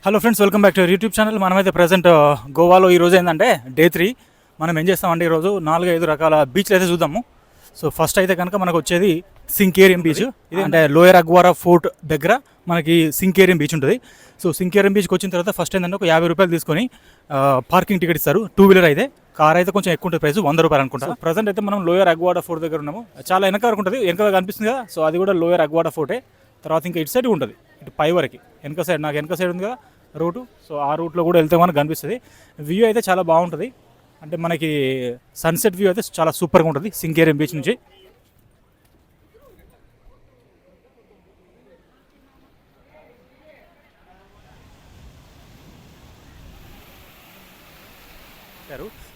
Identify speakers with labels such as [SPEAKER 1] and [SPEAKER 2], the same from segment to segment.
[SPEAKER 1] Hello friends, welcome back to YouTube channel. మనమైతే present గోవాలో ఈరోజు ఏంటంటే డే 3. మనం ఏం చేస్తామంటే ఈరోజు 4-5 రకాల బీచ్లు అయితే చూద్దాము. సో ఫస్ట్ అయితే కనుక మనకు వచ్చేది సింకేరియం బీచ్. ఇది అంటే లోయర్ అగ్వారా ఫోర్ట్ దగ్గర మనకి సింకేరియం బీచ్ ఉంటుంది. సో సింకేరియం బీచ్కి వచ్చిన తర్వాత ఫస్ట్ ఏంటంటే ఒక 50 రూపాయలు తీసుకొని పార్కింగ్ టికెట్ ఇస్తారు. 2 వీలర్ అయితే, కార్ అయితే కొంచెం ఎక్కువ ఉంటుంది, ప్రైస్ 100 రూపాయలు అనుకుంటా. ప్రజెంట్ అయితే మనం లోయర్ అగ్వాడా ఫోర్ట్ దగ్గర ఉన్నాము. చాలా వెనక వరకు ఉంటుంది, వెనక కనిపిస్తుంది కదా. సో అది కూడా లోయర్ అగ్వాడా ఫోర్టే. తర్వాత ఇంకా ఇటు సైడ్ ఉంటుంది, ఇటు పై వరకు వెనక సైడ్, నాకు వెనక సైడ్ ఉంది కదా రూటు. సో ఆ రూట్లో కూడా వెళ్తే మనకు కనిపిస్తుంది. వ్యూ అయితే చాలా బాగుంటుంది, అంటే మనకి సన్సెట్ వ్యూ అయితే చాలా సూపర్గా ఉంటుంది సింకేరియం బీచ్ నుంచి.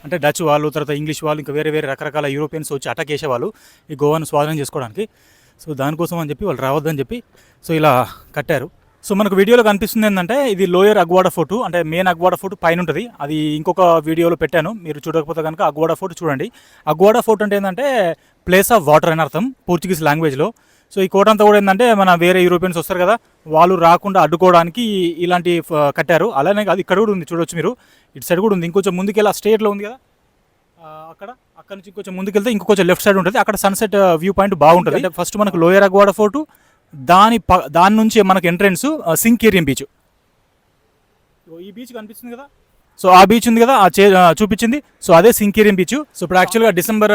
[SPEAKER 1] అంటే డచ్ వాళ్ళు, తర్వాత ఇంగ్లీష్ వాళ్ళు, ఇంకా వేరే వేరే రకరకాల యూరోపియన్స్ వచ్చి అటాక్ చేసేవాళ్ళు ఈ గోవాను స్వాధీనం చేసుకోవడానికి. సో దానికోసం అని చెప్పి వాళ్ళు రావద్దని చెప్పి సో ఇలా కట్టారు. సో మనకు వీడియోలో కనిపిస్తుంది ఏంటంటే ఇది లోయర్ అగ్వాడా ఫోర్ట్, అంటే మెయిన్ అగ్వాడా ఫోర్ట్ పైన ఉంటుంది. అది ఇంకొక వీడియోలో పెట్టాను, మీరు చూడకపోతే కనుక అగ్వాడా ఫోర్ట్ చూడండి. అగ్వాడా ఫోర్ట్ అంటే ఏంటంటే ప్లేస్ ఆఫ్ వాటర్ అని అర్థం పోర్చుగీస్ లాంగ్వేజ్లో. సో ఈ కోట అంతా కూడా ఏంటంటే మన వేరే యూరోపియన్స్ వస్తారు కదా, వాళ్ళు రాకుండా అడ్డుకోవడానికి ఇలాంటి కట్టారు. అలానే కాదు, ఇక్కడ కూడా ఉంది చూడొచ్చు మీరు, ఇటు సైడ్ కూడా ఉంది. ఇంకొంచెం ముందుకెళ్ళి ఆ స్టేట్లో ఉంది కదా అక్కడ నుంచి ఇంకొంచెం ముందుకెళ్తే ఇంకొంచెం లెఫ్ట్ సైడ్ ఉంటుంది, అక్కడ సన్సెట్ వ్యూ పాయింట్ బాగుంటుంది. అంటే ఫస్ట్ మనకు లోయర్ అగ్వాడా ఫోర్టు, దాని నుంచి మనకు ఎంట్రెన్స్ సింకేరియం బీచ్. ఈ బీచ్ కనిపిస్తుంది కదా, సో ఆ బీచ్ ఉంది కదా, చూపించింది. సో అదే సింకేరియం బీచ్. సో ఇప్పుడు యాక్చువల్గా December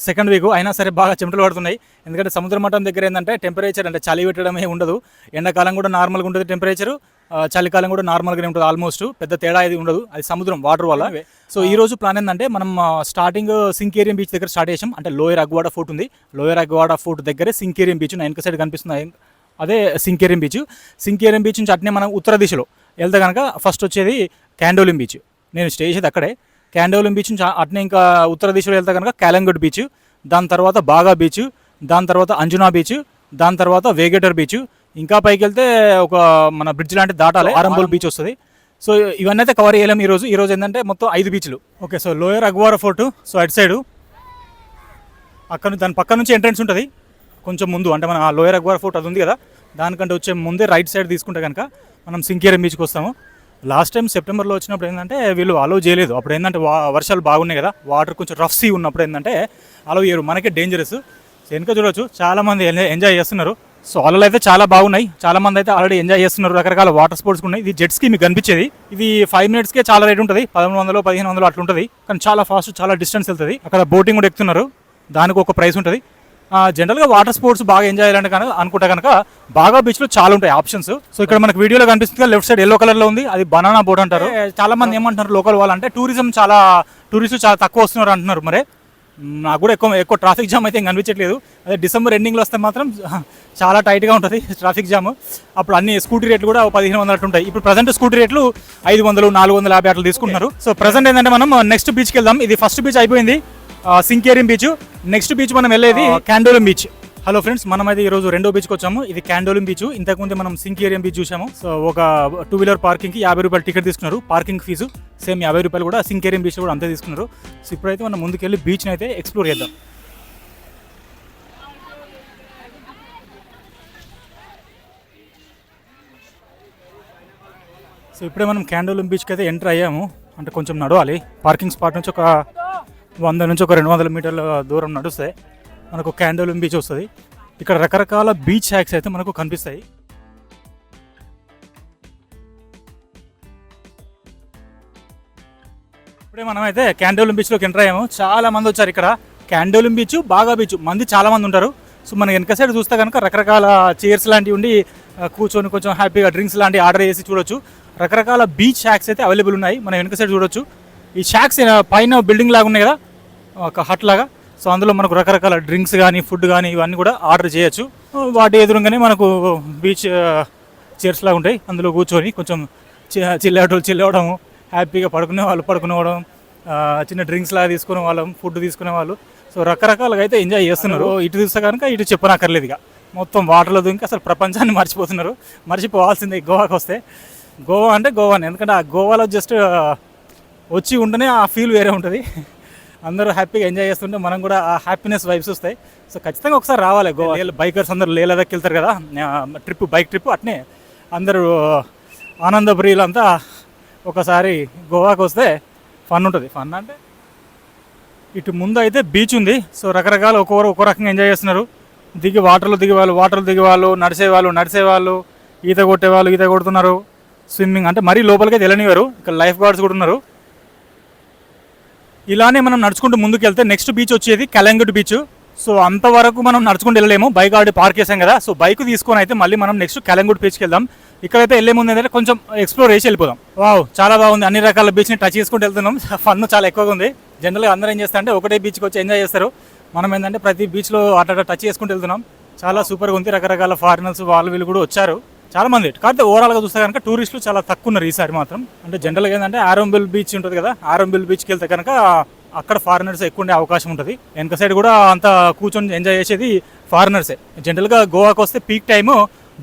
[SPEAKER 1] 2nd వీక్ అయినా సరే బాగా చెమటలు పడుతున్నాయి. ఎందుకంటే సముద్ర మట్టం దగ్గర ఏంటంటే టెంపరేచర్ అంటే చలి పెట్టడమే ఉండదు. ఎండాకాలం కూడా నార్మల్గా ఉంటుంది టెంపరేచరు, చలికాలం కూడా నార్మల్గానే ఉంటుంది. ఆల్మోస్ట్ పెద్ద తేడా ఇది ఉండదు, అది సముద్రం వాటర్ వల్ల. సో ఈ రోజు ప్లాన్ ఏంటంటే మనం స్టార్టింగ్ సింకేరియం బీచ్ దగ్గర స్టార్ట్ చేసాం. అంటే లోయర్ అగ్వాడా ఫోర్ట్ ఉంది, లోయర్ అగ్వాడా ఫోర్ట్ దగ్గరే సింకేరియం బీచ్. నా వెనక సైడ్ కనిపిస్తుంది అదే సింకేరియం బీచ్. సింకేరియం బీచ్ నుంచి అట్నే మనం ఉత్తర దిశలో వెళ్తే కనుక ఫస్ట్ వచ్చేది క్యాండోలిం బీచ్. నేను స్టే చేసేది అక్కడే. క్యాండోలిం బీచ్ నుంచి అట్నే ఇంకా ఉత్తర దిశలో వెళ్తే కనుక కాలంగట్ బీచ్, దాని తర్వాత బాగా బీచ్, దాని తర్వాత అంజునా బీచ్, దాని తర్వాత వేగేటర్ బీచ్. ఇంకా పైకి వెళ్తే ఒక మన బ్రిడ్జ్ లాంటి దాటాలి, ఆరంబోల్ బీచ్ వస్తుంది. సో ఇవన్నీ అయితే కవర్ చేయలేము ఈరోజు ఏంటంటే మొత్తం 5 బీచ్లు. Okay, so lower Aguada fort, so అటు సైడు అక్కడ దాని పక్క నుంచి ఎంట్రెన్స్ ఉంటుంది కొంచెం ముందు. అంటే మన లోయర్ అగ్వారా ఫోర్ట్ అది ఉంది కదా, దానికంటే వచ్చే ముందే రైట్ సైడ్ తీసుకుంటే కనుక మనం సింకేరియం బీచ్కి వస్తాము. లాస్ట్ టైం సెప్టెంబర్లో వచ్చినప్పుడు ఏంటంటే వీళ్ళు అలో చేయలేదు. అప్పుడు ఏంటంటే వర్షాలు బాగున్నాయి కదా, వాటర్ కొంచెం రఫ్ సీ ఉన్నప్పుడు ఏంటంటే అలో చేయరు, మనకే డేంజరస్. వెనుక చూడవచ్చు చాలామంది ఎంజాయ్ చేస్తున్నారు. సో అలలు అయితే చాలా బాగున్నాయి, చాలా మంది అయితే ఆల్రెడీ ఎంజాయ్ చేస్తున్నారు. రకరకాల వాటర్ స్పోర్ట్స్ ఉన్నాయి. ఇది జెట్ స్కీ మీకు కనిపించేది, ఇది 5 minutesకే చాలా రేట్ ఉంటుంది, 1100-1500 అట్లా ఉంటుంది. కానీ చాలా ఫాస్ట్, చాలా డిస్టెన్స్ వెళ్తుంది. అక్కడ బోటింగ్ కూడా ఎక్కుతున్నారు, దానికి ఒక ప్రైస్ ఉంటుంది. జనరల్గా వాటర్ స్పోర్ట్స్ బాగా ఎంజాయ్ చేయాలంటే కనుక అనుకుంటే కనుక బాగా బీచ్లో చాలా ఉంటాయి ఆప్షన్స్. సో ఇక్కడ మనకు వీడియోలో కనిపిస్తుంది లెఫ్ట్ సైడ్ ఎల్లో కలర్లో ఉంది, అది బనానా బోట్ అంటారు. చాలా మంది ఏమంటున్నారు లోకల్ వాళ్ళు అంటే టూరిస్టులు చాలా తక్కువ వస్తున్నారు అంటున్నారు. మరి నాకు కూడా ఎక్కువ ట్రాఫిక్ జామ్ అయితే కనిపించట్లేదు. అదే December ఎండింగ్లో వస్తే మాత్రం చాలా టైట్గా ఉంటుంది ట్రాఫిక్ జామ్. అప్పుడు అన్ని స్కూటీ రేట్లు కూడా 1500 ఉంటాయి. ఇప్పుడు ప్రజెంట్ స్కూటీ రేట్లు 500, 450 అట్లా తీసుకుంటున్నారు. సో ప్రజెంట్ ఏంటంటే మనం నెక్స్ట్ బీచ్కి వెళ్దాం. ఇది ఫస్ట్ బీచ్ అయిపోయింది, సింకేరియం బీచ్. నెక్స్ట్ బీచ్ మనం వెళ్ళేది క్యాండోలిం బీచ్. హలో ఫ్రెండ్స్, మనమైతే ఈరోజు 2వ బీచ్కి వచ్చాము. ఇది క్యాండోలిం బీచ్. ఇంతకుముందు మనం సింకేరియం బీచ్ చూసాము. సో ఒక 2 వీలర్ పార్కింగ్కి 50 రూపాయలు టికెట్ తీసుకున్నారు, పార్కింగ్ ఫీజు సేమ్ 50 రూపాయలు కూడా. సింకేరియం బీచ్ కూడా అంతే తీసుకున్నారు. సో ఇప్పుడైతే మనం ముందుకెళ్ళి బీచ్ని అయితే ఎక్స్ప్లోర్ చేద్దాం. సో ఇప్పుడే మనం క్యాండోలిం బీచ్కి అయితే ఎంటర్ అయ్యాము. అంటే కొంచెం నడవాలి, పార్కింగ్ స్పాట్ నుంచి ఒక 100 నుంచి ఒక 200 మీటర్ల దూరం నడుస్తే మనకు క్యాండోలిం బీచ్ వస్తుంది. ఇక్కడ రకరకాల బీచ్ హ్యాక్స్ అయితే మనకు కనిపిస్తాయి. ఇప్పుడే మనం అయితే క్యాండోలిం బీచ్లోకి ఎంటర్ అయ్యాము. చాలా మంది వచ్చారు ఇక్కడ. క్యాండోలిం బీచ్, బాగా బీచ్, మంది చాలా మంది ఉంటారు. సో మన వెనక సైడ్ చూస్తే కనుక రకరకాల చైర్స్ లాంటివి ఉండి కూర్చొని కొంచెం హ్యాపీగా డ్రింక్స్ లాంటివి ఆర్డర్ చేసి చూడొచ్చు. రకరకాల బీచ్ హ్యాక్స్ అయితే అవైలబుల్ ఉన్నాయి. మన వెనక సైడ్ చూడొచ్చు. ఈ షాక్స్ పైన బిల్డింగ్ లాగా ఉన్నాయి కదా, ఒక హట్ లాగా. సో అందులో మనకు రకరకాల డ్రింక్స్ కానీ ఫుడ్ కానీ ఇవన్నీ కూడా ఆర్డర్ చేయొచ్చు. వాటి ఎదురుగానే మనకు బీచ్ చైర్స్ లాగా ఉంటాయి, అందులో కూర్చొని కొంచెం చిల్ అవ్వడం, హ్యాపీగా పడుకునేవడం, చిన్న డ్రింక్స్ లాగా తీసుకునే వాళ్ళం, ఫుడ్ తీసుకునే వాళ్ళు. సో రకరకాలుగా అయితే ఎంజాయ్ చేస్తున్నారు. ఇటు చూస్తే కనుక ఇటు చెప్పనక్కర్లేదు, ఇక మొత్తం వాటర్లో దూకి అసలు ప్రపంచాన్ని మర్చిపోతున్నారు. మర్చిపోవాల్సిందే గోవాకి వస్తే. గోవా అంటే గోవాని, ఎందుకంటే ఆ గోవాలో జస్ట్ వచ్చి ఉంటేనే ఆ ఫీల్ వేరే ఉంటుంది. అందరూ హ్యాపీగా ఎంజాయ్ చేస్తుంటే మనం కూడా ఆ హ్యాపీనెస్ వైబ్స్ వస్తాయి. సో ఖచ్చితంగా ఒకసారి రావాలి గోవా. బైకర్స్ అందరూ లేహ్ లదాఖ్ వెళ్తారు కదా, బైక్ ట్రిప్. అట్నే అందరూ ఆనంద ప్రియులంతా ఒకసారి గోవాకి వస్తే ఫన్ ఉంటుంది. ఫన్ అంటే ఇటు ముందు అయితే బీచ్ ఉంది. సో రకరకాల ఒక్కొక్కరు ఒక్కో రకంగా ఎంజాయ్ చేస్తున్నారు. వాటర్లో దిగే వాళ్ళు, నడిచేవాళ్ళు, ఈత కొట్టేవాళ్ళు ఈత కొడుతున్నారు. స్విమ్మింగ్ అంటే మరీ లోపలికి వెళ్ళనివారు. ఇక్కడ లైఫ్ గార్డ్స్ కూడా ఉన్నారు. ఇలానే మనం నడుచుకుంటూ ముందుకు వెళ్తే నెక్స్ట్ బీచ్ వచ్చేది కలంగుట్ బీచ్. సో అంతవరకు మనం నడుచుకుంటూ వెళ్ళలేము, బైక్ ఆల్రెడీ పార్క్ చేసాం కదా. సో బైక్ తీసుకొని అయితే మళ్ళీ మనం నెక్స్ట్ కలంగుట్ బీచ్కి వెళ్దాం. ఇక్కడైతే వెళ్ళే ముందు ఏంటంటే కొంచెం ఎక్స్ప్లోర్ చేసి వెళ్ళిపోదాం. వావ్, చాలా బాగుంది. అన్ని రకాల బీచ్ని టచ్ చేసుకుంటూ వెళ్తున్నాం. ఫన్ చాలా ఎక్కువగా ఉంది. జనరల్గా అందరూ ఏం చేస్తారంటే ఒకటే బీచ్కి వచ్చి ఎంజాయ్ చేస్తారు. మనం ఏంటంటే ప్రతి బీచ్లో అట్లా టచ్ చేసుకుంటూ వెళ్తున్నాం. చాలా సూపర్గా ఉంది. రకరకాల ఫారినర్స్ వీళ్ళు కూడా వచ్చారు చాలా మంది. కాకపోతే ఓవరాల్గా చూస్తే కనుక టూరిస్టులు చాలా తక్కువ ఉన్నారు ఈసారి మాత్రం. అంటే జనరల్గా ఏంటంటే ఆరోంబిల్ బీచ్ ఉంటుంది కదా, ఆరోంబిల్ బీచ్కి వెళ్తే కనుక అక్కడ ఫారినర్స్ ఎక్కువ ఉండే అవకాశం ఉంటుంది. వెనక సైడ్ కూడా అంతా కూర్చొని ఎంజాయ్ చేసేది ఫారినర్సే. జనరల్గా గోవాకి వస్తే పీక్ టైము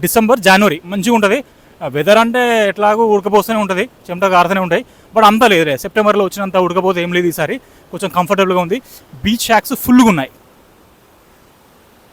[SPEAKER 1] డిసెంబర్, జనవరి మంచిగా ఉంటుంది. వెదర్ అంటే ఎట్లాగో ఉడకపోతూనే ఉంటుంది, చెమట కారుతూనే ఉంటాయి. బట్ అంత లేదు, సెప్టెంబర్లో వచ్చినంత ఉడకపోతే ఏం లేదు. ఈసారి కొంచెం కంఫర్టబుల్గా ఉంది. బీచ్ షాక్స్ ఫుల్గా ఉన్నాయి.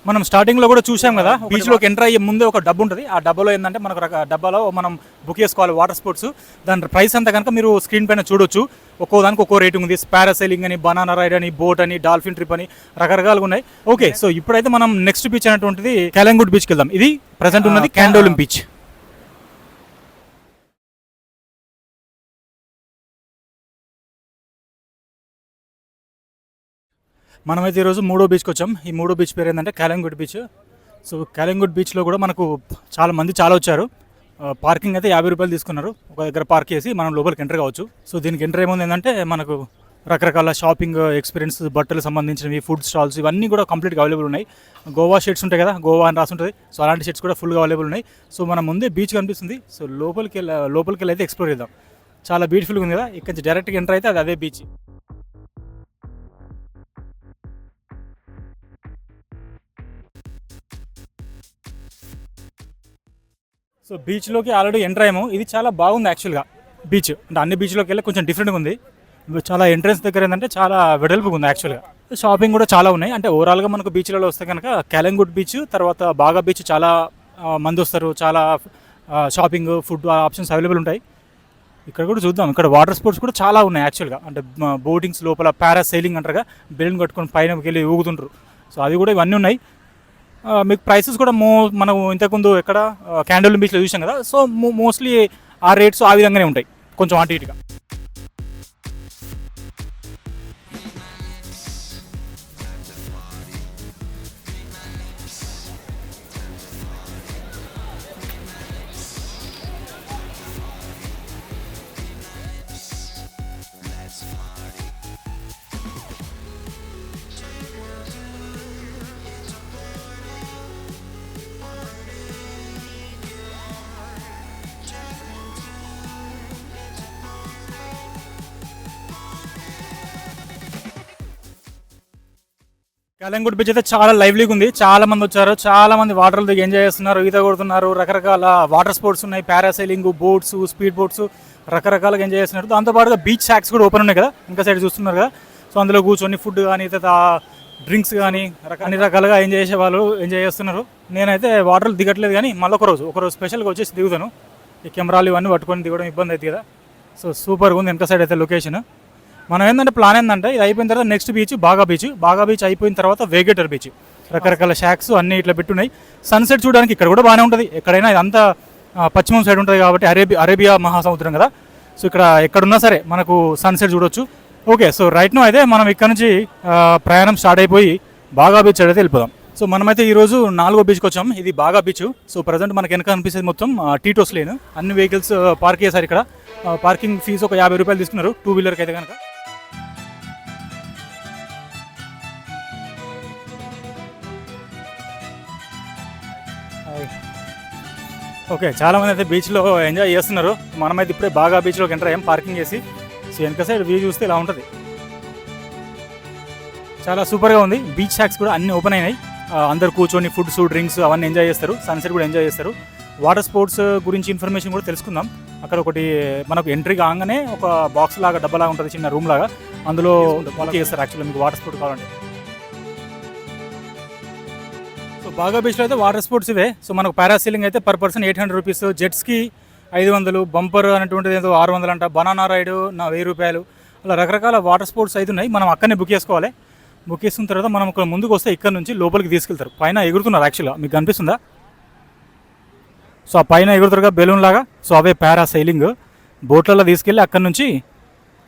[SPEAKER 1] మనం స్టార్టింగ్లో కూడా చూసాం కదా, బీచ్లోకి ఎంటర్ అయ్యే ముందే ఒక డబ్బు ఉంటుంది. ఆ డబ్బాలో ఏంటంటే మనకు డబ్బాలో మనం బుక్ చేసుకోవాలి వాటర్ స్పోర్ట్స్. దాని ప్రైస్ అంతా కనుక మీరు స్క్రీన్ పైన చూడొచ్చు. ఒక్కో దానికి ఒక్కో రేటింగ్ ఉంది. పారాసైలింగ్ అని, బనానా రైడ్ అని, బోట్ అని, డాల్ఫిన్ ట్రిప్ అని రకరకాలుగా ఉన్నాయి. ఓకే, సో ఇప్పుడైతే మనం నెక్స్ట్ బీచ్ అనేటువంటిది కలంగుట్ బీచ్కి వెళ్దాం. ఇది ప్రజెంట్ ఉన్నది క్యాండోలిం బీచ్. మనమైతే ఈరోజు మూడో బీచ్కి వచ్చాం. ఈ మూడో బీచ్ పేరు ఏంటంటే కలంగుట్ బీచ్. సో కలంగుట్ బీచ్లో కూడా మనకు చాలా వచ్చారు. పార్కింగ్ అయితే 50 రూపాయలు తీసుకున్నారు. ఒక దగ్గర పార్క్ చేసి మనం లోపలికి ఎంటర్ కావచ్చు. సో దీనికి ఎంటర్ ఏముంది ఏంటంటే మనకు రకరకాల షాపింగ్ ఎక్స్పీరియన్స్, బట్టలు సంబంధించినవి, ఫుడ్ స్టాల్స్ ఇవన్నీ కూడా కంప్లీట్గా అవైలబుల్ ఉన్నాయి. గోవా షర్ట్స్ ఉంటాయి కదా, గోవా అని రాసి ఉంటుంది. సో అలాంటి షర్ట్స్ కూడా ఫుల్గా అవైలబుల్ ఉన్నాయి. సో మన ముందే బీచ్ కనిపిస్తుంది. సో లోపలికి వెళ్ళి అయితే ఎక్స్ప్లోర్ చేద్దాం. చాలా బ్యూటిఫుల్గా ఉంది కదా. ఇక్కడ నుంచి డైరెక్ట్గా ఎంటర్ అయితే అదే బీచ్. సో బీచ్లోకి ఆల్రెడీ ఎంటర్ అయ్యాము. ఇది చాలా బాగుంది యాక్చువల్గా బీచ్. అంటే అన్ని బీచ్లోకి వెళ్ళి కొంచెం డిఫరెంట్గా ఉంది. చాలా ఎంట్రన్స్ దగ్గర ఏంటంటే చాలా వెడల్పుగా ఉంది యాక్చువల్గా. షాపింగ్ కూడా చాలా ఉన్నాయి. అంటే ఓవరాల్గా మనకు బీచ్లలో వస్తే కనుక కలంగుట్ బీచ్, తర్వాత బాగా బీచ్ చాలా మంది వస్తారు. చాలా షాపింగ్, ఫుడ్ ఆప్షన్స్ అవైలబుల్ ఉంటాయి. ఇక్కడ కూడా చూద్దాం. ఇక్కడ వాటర్ స్పోర్ట్స్ కూడా చాలా ఉన్నాయి యాక్చువల్గా. అంటే బోటింగ్స్ లోపల పారాసైలింగ్ అంటారుగా, బెలూన్ కట్టుకొని పైనకి వెళ్ళి ఊగుతుంటారు. సో అది కూడా ఇవన్నీ ఉన్నాయి. మీకు ప్రైసెస్ కూడా మనం ఇంతకుముందు ఎక్కడ క్యాండోలిం బీచ్లో చూసాం కదా. సో మోస్ట్లీ ఆ రేట్స్ ఆ విధంగానే ఉంటాయి, కొంచెం అటు ఇటుగా. కలంగుట్ బీచ్ అయితే చాలా లైవ్లీగా ఉంది. చాలా మంది వచ్చారు. చాలా మంది వాటర్లో దిగి ఎంజాయ్ చేస్తున్నారు, ఈత కొడుతున్నారు. రకరకాల వాటర్ స్పోర్ట్స్ ఉన్నాయి, పారాసైలింగ్, బోట్స్, స్పీడ్ బోట్స్ రకరకాలుగా ఎంజాయ్ చేస్తున్నారు. దాంతోపాటుగా బీచ్ షాక్స్ కూడా ఓపెన్ ఉన్నాయి కదా, ఇంకా సైడ్ చూస్తున్నారు కదా. సో అందులో కూర్చొని ఫుడ్ కానీ, డ్రింక్స్ కానీ అన్ని రకాలుగా ఎంజాయ్ చేస్తున్నారు. నేనైతే వాటర్లు దిగట్లేదు, కానీ మళ్ళీ ఒకరోజు స్పెషల్గా వచ్చేసి దిగుతాను. ఈ కెమెరాలు ఇవన్నీ పట్టుకొని దిగడం ఇబ్బంది అవుతుంది కదా. సో సూపర్గా ఉంది వెనక సైడ్ అయితే లొకేషన్. మనం ఏంటంటే ప్లాన్ ఏంటంటే ఇది అయిపోయిన తర్వాత నెక్స్ట్ బీచ్ బాగా బీచ్ అయిపోయిన తర్వాత వేగేటర్ బీచ్. రకరకాల షాక్స్ అన్నీ ఇట్లా పెట్టున్నాయి. సన్సెట్ చూడడానికి ఇక్కడ కూడా బాగానే ఉంటుంది. ఎక్కడైనా ఇదంతా పశ్చిమం సైడ్ ఉంటుంది కాబట్టి అరేబియా మహాసముద్రం కదా. సో ఇక్కడ ఎక్కడున్నా సరే మనకు సన్సెట్ చూడొచ్చు. ఓకే, సో రైట్ నో అయితే మనం ఇక్కడ నుంచి ప్రయాణం స్టార్ట్ అయిపోయి బాగా బీచ్ అయితే వెళ్ళిపోదాం. సో మనమైతే ఈరోజు 4వ బీచ్కి వచ్చాం. ఇది బాగా బీచ్. సో ప్రజెంట్ మనకి వెనక అనిపిస్తుంది మొత్తం టీటోస్ లేన్. అన్ని వెహికల్స్ పార్క్ చేశారు ఇక్కడ. పార్కింగ్ ఫీజు ఒక 50 రూపాయలు తీసుకున్నారు 2 వీలర్కి అయితే కనుక. ఓకే, చాలామంది అయితే బీచ్లో ఎంజాయ్ చేస్తున్నారు. మనమైతే ఇప్పుడే బాగా బీచ్లోకి ఎంటర్ అయ్యాం పార్కింగ్ చేసి. సో వెనక సైడ్ వ్యూ చూస్తే ఇలా ఉంటుంది. చాలా సూపర్గా ఉంది. బీచ్ షాక్స్ కూడా అన్నీ ఓపెన్ అయినాయి. అందరు కూర్చొని ఫుడ్స్, డ్రింక్స్ అవన్నీ ఎంజాయ్ చేస్తారు. సన్సెట్ కూడా ఎంజాయ్ చేస్తారు. వాటర్ స్పోర్ట్స్ గురించి ఇన్ఫర్మేషన్ కూడా తెలుసుకుందాం. అక్కడ ఒకటి మనకు ఎంట్రీ కాగానే ఒక బాక్స్ లాగా, డబ్బాలాగా ఉంటుంది, చిన్న రూమ్ లాగా. అందులో పార్క్ చేస్తారు యాక్చువల్లీ మీకు వాటర్ స్పోర్ట్ కావాలంటే. సో బాగా బీచ్లో అయితే వాటర్ స్పోర్ట్స్ ఇవే. సో మనకు పారాసైలింగ్ అయితే per person 800 rupees, jet ski 500, bumper అనేటువంటిది ఏదో 600 అంట, బనానా రైడ్ నా 1000 రూపాయలు. అలా రకరకాల వాటర్ స్పోర్ట్స్ అయితే ఉన్నాయి. మనం అక్కడనే బుక్ చేసుకోవాలి. బుక్ చేసుకున్న తర్వాత మనం ఒక ముందుకు వస్తే ఇక్కడ నుంచి లోపలికి తీసుకెళ్తారు. పైన ఎగురుతున్నారు యాక్చువల్గా, మీకు కనిపిస్తుందా? సో ఆ పైన ఎగురుతారుగా బెలూన్ లాగా, సో అవే పారా సైలింగ్ బోట్లలో తీసుకెళ్ళి అక్కడ నుంచి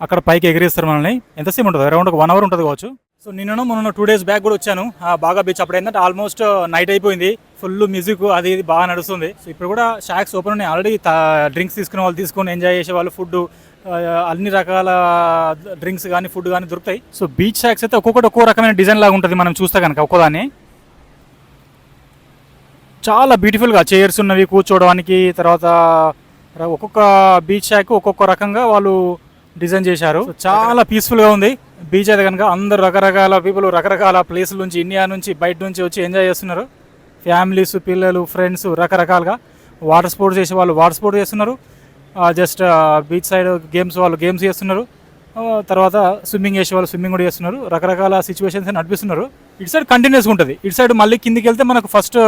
[SPEAKER 1] అక్కడ పైకి ఎగిరేస్తారు మనల్ని. ఎంతసేపు ఉంటుంది? అరౌండ్ ఒక 1 అవర్ ఉంటుంది కావచ్చు. సో నిన్న మొన్న 2 days బ్యాక్ కూడా వచ్చాను బాగా బీచ్. అప్పుడు ఏంటంటే ఆల్మోస్ట్ నైట్ అయిపోయింది, ఫుల్ మ్యూజిక్ అది ఇది బాగా నడుస్తుంది. సో ఇప్పుడు కూడా షాక్స్ ఓపెన్ ఉన్నాయి ఆల్రెడీ. డ్రింక్స్ తీసుకునే వాళ్ళు తీసుకొని ఎంజాయ్ చేసే వాళ్ళు, ఫుడ్ అన్ని రకాల డ్రింక్స్ కానీ ఫుడ్ కానీ దొరుకుతాయి. సో బీచ్ షాక్స్ అయితే ఒక్కొక్కటి ఒక్కో రకమైన డిజైన్ లాగా ఉంటుంది. మనం చూస్తే కనుక ఒక్కోదాన్ని చాలా బ్యూటిఫుల్గా చైర్స్ ఉన్నవి కూర్చోవడానికి. తర్వాత ఒక్కొక్క బీచ్ షాక్ ఒక్కొక్క రకంగా వాళ్ళు డిజైన్ చేశారు. చాలా పీస్ఫుల్గా ఉంది బీచ్ అయితే కనుక. అందరు రకరకాల పీపుల్ రకరకాల ప్లేసుల నుంచి, ఇండియా నుంచి, బయట నుంచి వచ్చి ఎంజాయ్ చేస్తున్నారు. ఫ్యామిలీస్, పిల్లలు, ఫ్రెండ్స్ రకరకాలుగా. వాటర్ స్పోర్ట్స్ చేసే వాళ్ళు వాటర్ స్పోర్ట్స్ చేస్తున్నారు. జస్ట్ బీచ్ సైడ్ గేమ్స్ వాళ్ళు గేమ్స్ చేస్తున్నారు. తర్వాత స్విమ్మింగ్ చేసే వాళ్ళు స్విమ్మింగ్ కూడా చేస్తున్నారు. రకరకాల సిచ్యువేషన్స్ నడిపిస్తున్నారు. ఇటు సైడ్ కంటిన్యూస్గా ఉంటుంది. ఇటు సైడ్ మళ్ళీ కిందికి వెళ్తే మనకు ఫస్ట్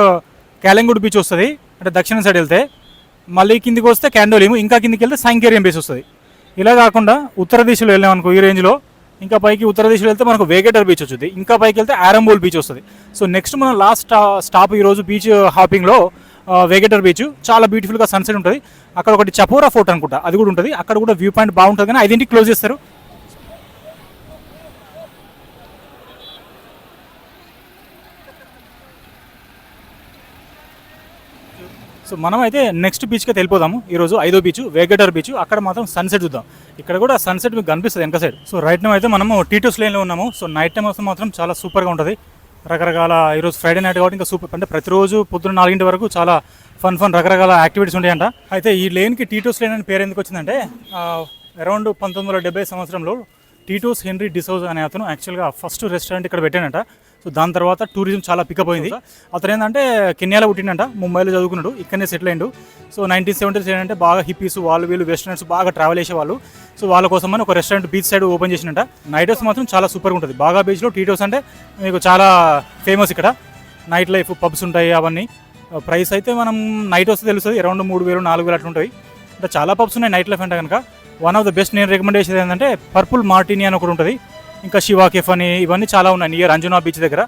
[SPEAKER 1] క్యాలంగుడ్ బీచ్ వస్తుంది, అంటే దక్షిణ సైడ్ వెళ్తే. మళ్ళీ కిందికి వస్తే క్యాండోలిము, ఇంకా కిందికి వెళ్తే సైంకేరియం బీచ్ వస్తుంది. ఇలా కాకుండా ఉత్తర దిశలో వెళ్ళామనుకో ఈ రేంజ్లో, ఇంకా పైకి ఉత్తర దిశలో వెళ్తే మనకు వేగేటర్ బీచ్ వచ్చింది. ఇంకా పైకి వెళ్తే ఆరంబోల్ బీచ్ వస్తుంది. సో నెక్స్ట్ మనం లాస్ట్ స్టాప్ ఈరోజు బీచ్ హాపింగ్లో వేగేటర్ బీచ్. చాలా బ్యూటిఫుల్గా సన్సెట్ ఉంటుంది. అక్కడ ఒకటి చపోరా ఫోర్ట్ అనుకుంటా, అది కూడా ఉంటుంది. అక్కడ కూడా వ్యూ పాయింట్ బాగుంటుంది, కానీ 5ంటికి క్లోజ్ చేస్తారు. సో మనం అయితే నెక్స్ట్ బీచ్కి వెళ్ళిపోదాము. ఈరోజు 5వ బీచ్ వేగేటర్ బీచ్. అక్కడ మాత్రం సన్సెట్ చూద్దాం. ఇక్కడ కూడా సన్సెట్ మీకు కనిపిస్తుంది వెనక సైడ్. సో రైట్ నైమ్ అయితే మనము టీటోస్ లైన్లో ఉన్నాము. సో నైట్ టైం వస్తే మాత్రం చాలా సూపర్గా ఉంటుంది. రకరకాల ఈరోజు ఫ్రైడే నైట్ కాబట్టి ఇంకా సూపర్, అంటే ప్రతిరోజు పొద్దున్న 4 గంటల వరకు చాలా ఫన్ రకరకాల యాక్టివిటీస్ ఉంటాయంట. అయితే ఈ లేన్కి టీటోస్ లైన్ అని పేరు ఎందుకు వచ్చిందంటే అరౌండ్ 1970 సంవత్సరంలో టీటోస్ హెన్రీ డిసౌజ్ అనే అతను యాక్చువల్గా ఫస్ట్ రెస్టారెంట్ ఇక్కడ పెట్టాడంట. సో దాని తర్వాత టూరిజం చాలా పికప్ అయింది. అతను ఏంటంటే కెన్యాలో పుట్టిండంట, ముంబైలో చదువుకున్నాడు, ఇక్కడనే సెటిల్ అయ్యిండు. సో 1970s ఏంటంటే బాగా హిప్పీస్ వాళ్ళు వీళ్ళు వెస్టర్నర్స్ బాగా ట్రావెల్ చేసేవాళ్ళు. సో వాళ్ళ కోసమని ఒక రెస్టారెంట్ బీచ్ సైడ్ ఓపెన్ చేసినట్ట. నైటర్స్ మాత్రం చాలా సూపర్గా ఉంటుంది. బాగా బీచ్లో టీటోస్ అంటే మీకు చాలా ఫేమస్. ఇక్కడ నైట్ లైఫ్ పబ్స్ ఉంటాయి అవన్నీ. ప్రైస్ అయితే మనం నైట్ వస్తే తెలుస్తుంది, అరౌండ్ 3000 4000 అట్లా ఉంటాయి. అంటే చాలా పబ్స్ ఉన్నాయి నైట్ లైఫ్ అంటే కనుక. వన్ ఆఫ్ ద బెస్ట్ నేను రికమెండ్ చేసేది ఏంటంటే పర్పుల్ మార్టినీ అని ఒకటి ఉంటుంది. ఇంకా శివా కెఫ్ అని ఇవన్నీ చాలా ఉన్నాయి నియర్ అంజునా బీచ్ దగ్గర.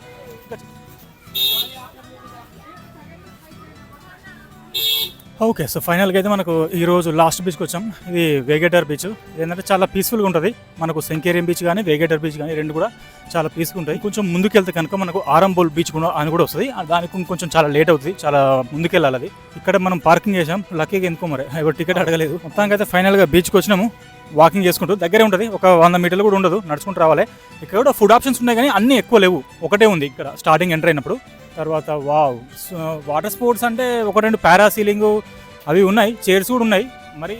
[SPEAKER 1] ఓకే, సో ఫైనల్గా అయితే మనకు ఈరోజు లాస్ట్ బీచ్కి వచ్చాం. ఇది వేగేటర్ బీచ్. ఏంటంటే చాలా పీస్ఫుల్గా ఉంటుంది. మనకు సెంకేరియం బీచ్ కానీ వేగేటర్ బీచ్ కానీ రెండు కూడా చాలా పీస్ఫుల్ ఉంటాయి. కొంచెం ముందుకెళ్తే కనుక మనకు ఆరంబోల్ బీచ్ కూడా అని కూడా వస్తుంది. దానికి కొంచెం చాలా లేట్ అవుతుంది, చాలా ముందుకెళ్ళాలి. అది ఇక్కడ మనం పార్కింగ్ చేసాం. లక్కీగా ఎందుకో మరి ఎవరు టికెట్ అడగలేదు. మొత్తానికి అయితే ఫైనల్గా బీచ్కి వచ్చినాము. వాకింగ్ చేసుకుంటూ దగ్గరే ఉంటుంది, ఒక 100 మీటర్లు కూడా ఉండదు, నడుచుకుంటూ రావాలి. ఇక్కడ కూడా ఫుడ్ ఆప్షన్స్ ఉన్నాయి కానీ అన్నీ ఎక్కువ లేవు. ఒకటే ఉంది ఇక్కడ స్టార్టింగ్ ఎంటర్ అయినప్పుడు. తర్వాత వాటర్ స్పోర్ట్స్ అంటే 1-2 పారాసీలింగ్ అవి ఉన్నాయి, చైర్స్ కూడా ఉన్నాయి. మరి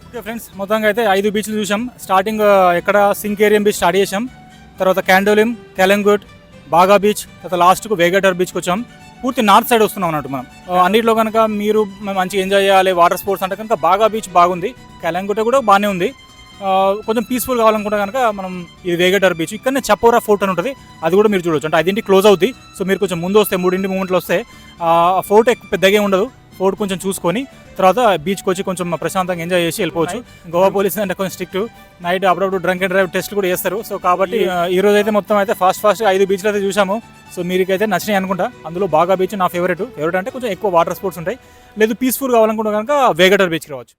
[SPEAKER 1] ఓకే ఫ్రెండ్స్, మొత్తంగా అయితే 5 బీచ్లు చూసాం. స్టార్టింగ్ ఎక్కడ సింకేరియం బీచ్ స్టార్ట్ చేసాం, తర్వాత క్యాండోలిం, క్యాలంగుట్, బాగా బీచ్, తర్వాత లాస్ట్కు వేగేటర్ బీచ్కి వచ్చాం. పూర్తి నార్త్ సైడ్ వస్తున్నాం అన్నట్టు మనం. అన్నింటిలో కనుక మీరు మంచిగా ఎంజాయ్ చేయాలి వాటర్ స్పోర్ట్స్ అంటే కనుక బాగా బీచ్ బాగుంది, క్యాలంగుట్ కూడా బాగానే ఉంది. కొంచెం పీస్ఫుల్ కావాలనుకుంటే కనుక మనం ఇది వేగేటర్ బీచ్. ఇక్కడనే చపోరా ఫోర్ట్ అని ఉంటుంది, అది కూడా మీరు చూడవచ్చు. అంటే 5ంటికి క్లోజ్ అవుతుంది. సో మీరు కొంచెం ముందు వస్తే 3 మూమెంట్లో వస్తే ఫోర్ట్ పెద్దగా ఉండదు. ఫోర్ట్ కొంచెం చూసుకొని తర్వాత బీచ్కి వచ్చి కొంచెం ప్రశాంతంగా ఎంజాయ్ చేసి వెళ్ళిపోవచ్చు. గోవా పోలీస్ అంటే కొంచెం స్ట్రిక్ట్, నైట్ అప్పుడప్పుడు డ్రంక్ అండ్ డ్రైవ్ టెస్ట్ కూడా చేస్తారు. సో కాబట్టి ఈ రోజు అయితే మొత్తం అయితే ఫాస్ట్ 5 బీచ్లు అయితే చూసాము. సో మీకైతే నచ్చినాయి అనుకుంటా. అందులో బాగా బీచ్ నా ఫేవరెట్ అంటే కొంచెం ఎక్కువ వాటర్ స్పోర్ట్స్ ఉంటాయి. లేదు పీస్ఫుల్ కావాలనుకుంటే కనుక వేగేటర్ బీచ్కి రావచ్చు.